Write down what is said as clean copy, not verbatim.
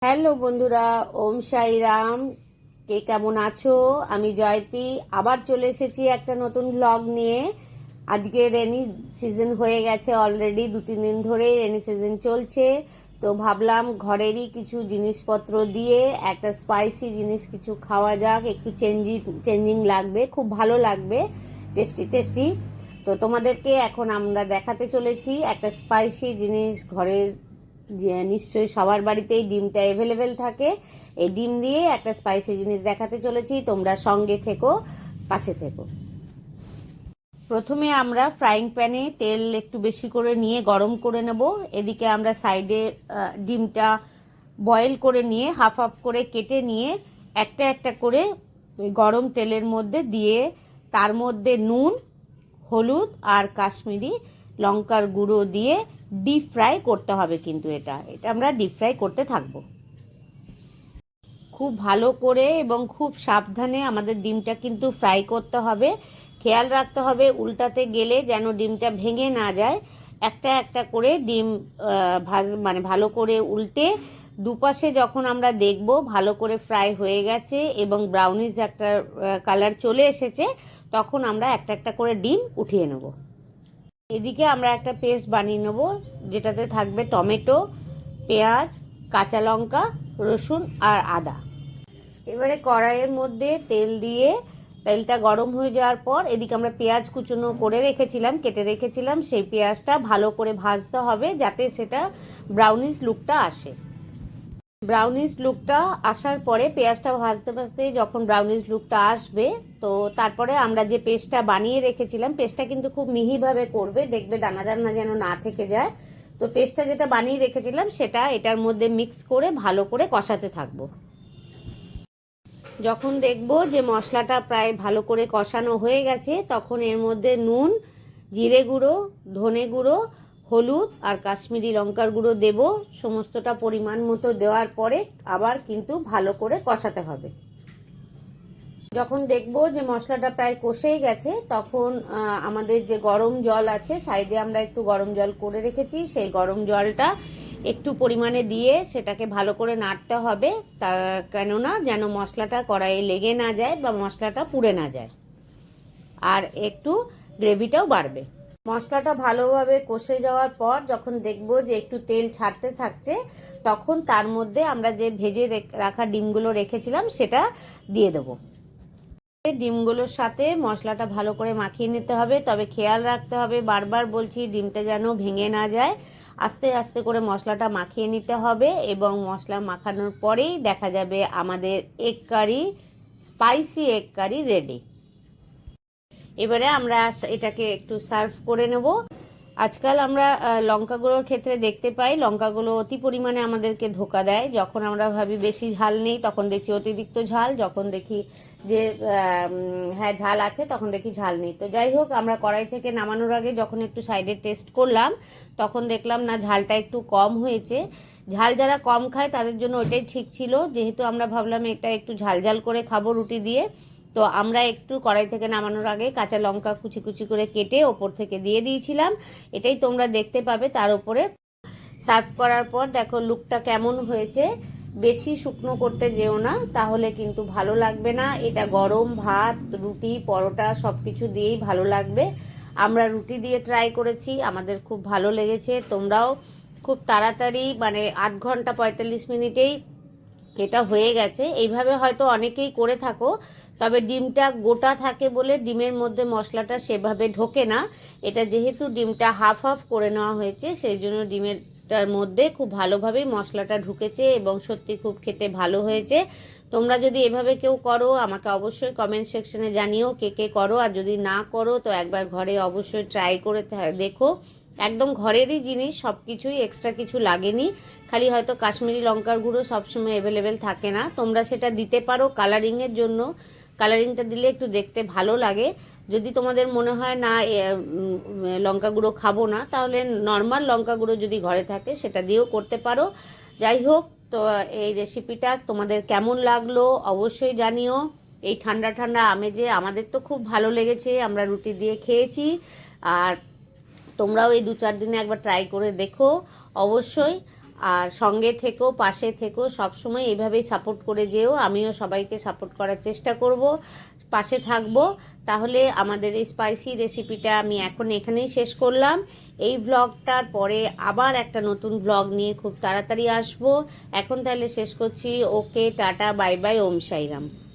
Hello বন্ধুরা, ওম সাই রাম। কে কেমন আছো? আমি জয়তী আবার চলে এসেছি একটা নতুন ব্লগ নিয়ে। আজকে রেনি সিজন হয়ে গেছে, অলরেডি 2-3 দিন ধরেই রেনি সিজন চলছে। তো ভাবলাম ঘরেরই কিছু জিনিসপত্র দিয়ে একটা স্পাইসি জিনিস কিছু খাওয়া যাক, একটু চেঞ্জিং লাগবে, খুব ভালো লাগবে, টেস্টি টেস্টি। তো তোমাদেরকে এখন আমরা দেখাতে চলেছি একটা স্পাইসি জিনিস। ঘরের যে নিশ্চয়ই সবার বাড়িতেই ডিমটা অ্যাভেলেবেল থাকে, এই ডিম দিয়ে একটা স্পাইসি জিনিস দেখাতে চলেছি। তোমরা সঙ্গে থেকো, পাশে থেকো। প্রথমে আমরা ফ্রাইং প্যানে তেল একটু বেশি করে নিয়ে গরম করে নেব। এদিকে আমরা সাইডে ডিমটা বয়েল করে নিয়ে হাফ হাফ করে কেটে নিয়ে একটা একটা করে ওই গরম তেলের মধ্যে দিয়ে তার মধ্যে নুন, হলুদ আর কাশ্মীরি লঙ্কার গুঁড়ো দিয়ে ডিপ ফ্রাই করতে হবে। কিন্তু এটা আমরা ডিপ ফ্রাই করতে থাকবো খুব ভালো করে এবং খুব সাবধানে। আমাদের ডিমটা কিন্তু ফ্রাই করতে হবে, খেয়াল রাখতে হবে উল্টাতে গেলে যেন ডিমটা ভেঙে না যায়। একটা একটা করে ডিম ভালো করে উল্টে দুপাশে যখন আমরা দেখব ভালো করে ফ্রাই হয়ে গেছে এবং ব্রাউনিশ একটা কালার চলে এসেছে, তখন আমরা একটা একটা করে ডিম উঠিয়ে নেব। এদিকে আমরা একটা পেস্ট বানিয়ে নেব, যেটাতে থাকবে টমেটো, পেঁয়াজ, কাঁচা লঙ্কা, রসুন আর আদা। এবারে কড়াইয়ের মধ্যে তেল দিয়ে তেলটা গরম হয়ে যাওয়ার পর এদিকে আমরা পেঁয়াজ কুচনো করে রেখেছিলাম, কেটে রেখেছিলাম, সেই পেঁয়াজটা ভালো করে ভাজতে হবে যাতে সেটা ব্রাউনিশ লুকটা আসে। ব্রাউনিশ লুকটা আসার পরে পেঁয়াজটা ভাজতে ভাজতে যখন ব্রাউনিশ লুকটা আসবে, তো তারপরে আমরা যে পেস্টটা বানিয়ে রেখেছিলাম, পেস্টটা কিন্তু খুব মিহিভাবে করবে, দেখবে দানা দানা যেন না থেকে যায়। তো পেস্টটা যেটা বানিয়ে রেখেছিলাম সেটা এটার মধ্যে মিক্স করে ভালো করে কষাতে থাকবো। যখন দেখব যে মশলাটা প্রায় ভালো করে কষানো হয়ে গেছে, তখন এর মধ্যে নুন, জিরে গুঁড়ো, ধনে গুঁড়ো, হলুদ আর কাশ্মীরি লঙ্কার গুঁড়ো দেব। সমস্তটা পরিমাণ মতো দেওয়ার পরে আবার কিন্তু ভালো করে কষাতে হবে। যখন দেখব যে মশলাটা প্রায় কষেই গেছে, তখন আমাদের যে গরম জল আছে, সাইডে আমরা একটু গরম জল করে রেখেছি, সেই গরম জলটা একটু পরিমাণে দিয়ে সেটাকে ভালো করে নাড়তে হবে, তা কেননা যেন মশলাটা কড়াইয়ে লেগে না যায় বা মশলাটা পুড়ে না যায়, আর একটু গ্রেভিটাও বাড়বে। মশলাটা ভালোভাবে কষে যাওয়ার পর যখন দেখব যে একটু তেল ছাড়তে থাকছে, তখন তার মধ্যে আমরা যে ভেজে রাখা ডিমগুলো রেখেছিলাম সেটা দিয়ে দেবো। ডিমগুলোর সাথে মশলাটা ভালো করে মাখিয়ে নিতে হবে, তবে খেয়াল রাখতে হবে, বারবার বলছি, ডিমটা যেন ভেঙে না যায়। আস্তে আস্তে করে মশলাটা মাখিয়ে নিতে হবে এবং মশলা মাখানোর পরেই দেখা যাবে আমাদের egg curry, spicy egg curry ready. এবারে আমরা এটাকে একটু সার্ভ করে নেব। আজকাল আমরা লঙ্কাগুলোর ক্ষেত্রে দেখতে পাই লঙ্কাগুলো অতি পরিমাণে আমাদেরকে ধোকা দেয়। যখন আমরা ভাবি বেশি ঝাল নেই, তখন দেখছি অতিরিক্ত ঝাল, যখন দেখি যে হ্যাঁ ঝাল আছে, তখন দেখি ঝাল নেই। তো যাই হোক, আমরা কড়াই থেকে নামানোর আগে যখন একটু সাইডে টেস্ট করলাম, তখন দেখলাম না, ঝালটা একটু কম হয়েছে। ঝাল যারা কম খায় তাদের জন্য ওইটাই ঠিক ছিল, যেহেতু আমরা ভাবলাম এটা একটু ঝাল ঝাল করে খাবো রুটি দিয়ে। তো আমরা একটু কড়াই থেকে নামানোর আগে কাঁচা লঙ্কা কুচি কুচি করে কেটে ওপর থেকে দিয়ে দিয়েছিলাম, এটাই তোমরা দেখতে পাবে তার উপরে। সার্ভ করার পর দেখো লুকটা কেমন হয়েছে। বেশি শুকনো করতে যেও না, তাহলে কিন্তু ভালো লাগবে না। এটা গরম ভাত, রুটি, পরোটা সব কিছু দিয়েই ভালো লাগবে। আমরা রুটি দিয়ে ট্রাই করেছি, আমাদের খুব ভালো লেগেছে। তোমরাও খুব তাড়াতাড়ি, মানে 8 ঘন্টা 45 মিনিটেই এটা হয়ে গেছে। এইভাবে হয়তো অনেকেই করে থাকো, তবে ডিমটা গোটা থাকে বলে ডিমের মধ্যে মশলাটা সেভাবে ঢোকে না। এটা যেহেতু ডিমটা হাফ হাফ করে নেওয়া হয়েছে, সেই জন্য ডিমেরটার মধ্যে খুব ভালোভাবেই মশলাটা ঢুকেছে এবং সত্যি খুব খেতে ভালো হয়েছে। তোমরা যদি এভাবে কেউ করো, আমাকে অবশ্যই কমেন্ট সেকশনে জানিও কে কে করো, আর যদি না করো তো একবার ঘরে অবশ্যই ট্রাই করে দেখো। একদম ঘরেরই জিনিস, সব কিছুই, এক্সট্রা কিছু লাগেনি। খালি হয়তো কাশ্মীরি লঙ্কার গুঁড়ো সবসময় অ্যাভেলেবেল থাকে না, তোমরা সেটা দিতে পারো কালারিংয়ের জন্য। কালারিংটা দিলে একটু দেখতে ভালো লাগে। যদি তোমাদের মনে হয় না লঙ্কা গুঁড়ো খাবো না, তাহলে নর্মাল লঙ্কা গুঁড়ো যদি ঘরে থাকে সেটা দিয়েও করতে পারো। যাই হোক, তো এই রেসিপিটা তোমাদের কেমন লাগলো অবশ্যই জানিও। এই ঠান্ডা ঠান্ডা আমেজে আমাদের তো খুব ভালো লেগেছে, আমরা রুটি দিয়ে খেয়েছি। আর তোমরাও এই 2-4 দিনে একবার ট্রাই করে দেখো অবশ্যই। আর সঙ্গে থেকো, পাশে থেকো, সবসময় এইভাবেই সাপোর্ট করে যেও। আমিও সবাইকে সাপোর্ট করার চেষ্টা করব, পাশে থাকবো। তাহলে আমাদের এই স্পাইসি রেসিপিটা আমি এখন এখানেই শেষ করলাম। এই ভ্লগটার পরে আবার একটা নতুন ভ্লগ নিয়ে খুব তাড়াতাড়ি আসবো। এখন তাহলে শেষ করছি। ওকে, টাটা, বাই বাই, ওম সাইরাম।